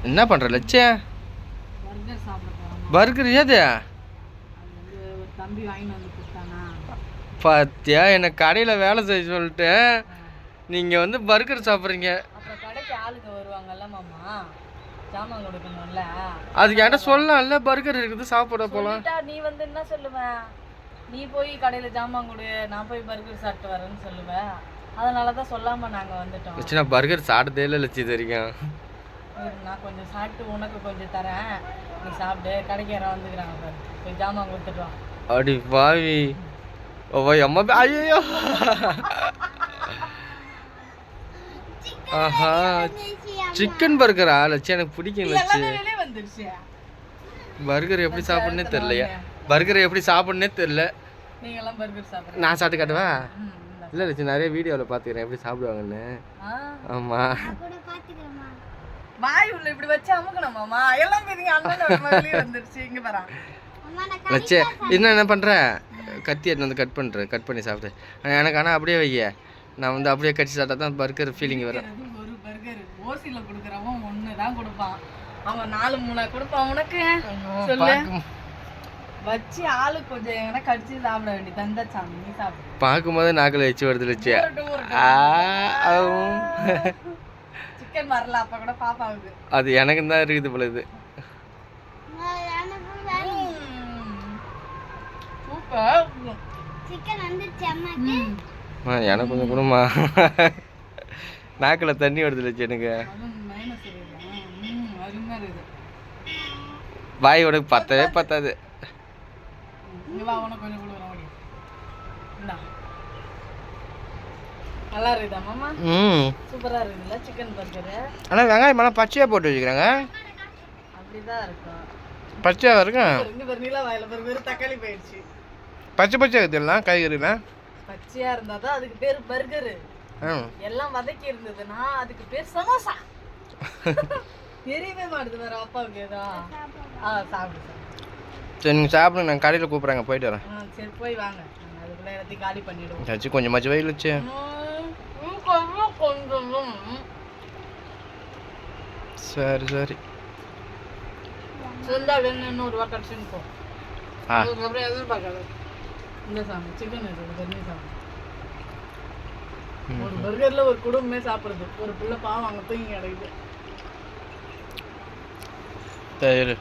என்ன பண்ணுற லட்சே? பர்கர் சாப்பிட போகிறோம். பர்கர் ஏது? ஒரு தம்பி வாங்கிட்டு வந்து கொடுத்தானா. பார்த்தியா, என்னை கடையில் வேலை செய்ய சொல்லிட்டு நீங்கள் வந்து பர்கர் சாப்பிட்றீங்க. அப்புறம் கடைக்கு ஆளுங்க வருவாங்கல்ல மாமா, ஜாமான் கொடுக்கணும்ல. அதுக்கு என்கிட்ட சொல்லலாம்ல, பர்கர் இருக்குது சாப்பிட போகலாம். நீ வந்து என்ன சொல்லுவேன், நீ போய் கடையில் ஜாமான் கொடு, நான் போய் பர்கர் சாப்பிட்டு வரேன்னு சொல்லுவேன். அதனால தான் சொல்லாமல் நாங்கள் வந்துட்டோம். லட்சம் நான் பர்கர் சாப்பிட்டதே இல்லை லட்சி இது வரைக்கும். நான் கொஞ்சம் சாப்பிட்டு உனக்கு கொஞ்சம் தரேன், நீ சாப்பிட்டு. கடைக்கு யாராவது வந்துக்கிறாங்க பாரு, போய் ஜாமான் கொடுத்துட்டோம். அப்படி பாவி அம்மா. ஐயோ ஆஹா, சிக்கன் பர்கரா லட்சம்? எனக்கு பிடிக்கும் லட்சம். பர்கர் எப்படி சாப்பிட்னே தெரியலையா? பர்கர் எப்படி சாப்பிட்னே தெரியல. நீங்களாம் பர்கர் சாப்பிட்றீங்க, நான் சாப்பிட்டு காட்டுவா? இல்லை லட்சம், நிறைய வீடியோவில் பார்த்துக்கிறேன் எப்படி சாப்பிடுவாங்கன்னு. ஆமாம், வாய் உள்ள இப்படி வச்சு அமுக்கணுமாமா. எல்லாம் தெரியுங்க, அண்ணன் வந்துருச்சு. இங்கே வரா லட்சம். என்ன பண்ணுற? கத்தி எடுத்து வந்து கட் பண்ணி சாப்பிடு. எனக்கு ஆனால் அப்படியே வைய, நான் வந்து அப்படியே கட்டி சாப்பிட்டா தான் பர்கர் ஃபீலிங் வரும். ஒரு பர்கர் ஓசியில் கொடுக்குறவன் ஒன்று தான் கொடுப்பான், அவன் 4-3 கொடுப்பான். உனக்கு சொல்லு, வச்சு ஆளு கொஞ்சம் எங்கன்னா கடிச்சு சாப்பிட வேண்டி தந்தா சாமி. நீ சாப்பிடு. பார்க்கும்போது நாக்கில் வச்சு வருது லட்சம். சிக்கன் வரல அப்போ கூட பாப்பாவுக்கு. அது எனக்கு தான் இருக்குது போல. இது சூப்பர். எனக்கு கொஞ்சம் கொடுமா. நாக்கில் தண்ணி வருது லட்சம் எனக்கு. வாய் உனக்கு பத்தவே பத்தாது. நல்லா இருக்குதா மாமா? சூப்பரா இருக்குல்ல சிக்கன் பர்கர். ஆனால் வெங்காயம் மேலே பச்சையாக போட்டு வச்சுக்கிறாங்க. அப்படிதான் இருக்கும், பச்சையாக இருக்கும். தக்காளி போயிடுச்சு. பச்சை பச்சையாக இருக்குதுலாம் காய்கறிலாம். பச்சையா இருந்தா தான் அதுக்கு பேர் பர்கரு. எல்லாம் வதக்கி இருந்ததுன்னா அதுக்கு பேர் சமோசா. தெரியவே மாட்டுது வேற அப்பாவுக்கு ஏதோ. சாப்பிடு. சரி நீங்கள் சாப்பிடுங்க, நான் கடையில் கூப்பிட்றாங்க, போயிட்டு வரேன். சரி போய் வாங்க, அதுக்குள்ள எல்லாத்தையும் காலி பண்ணிவிடுவோம். சரி கொஞ்சமாச்சு வயிறு வச்சு. சரி சரி சொந்தா வேணும், 100 ரூபா கட்சின்னு போ. அதுக்கப்புறம் எதிர்பார்க்காது. இந்த சாமி சிக்கன் இருக்குது, தண்ணி சாமி. ஒரு பர்கர்ல ஒரு குடும்பமே சாப்பிடுறது, ஒரு பிள்ளை பாவம் அங்கே தூங்கி கிடைக்குது. சரி.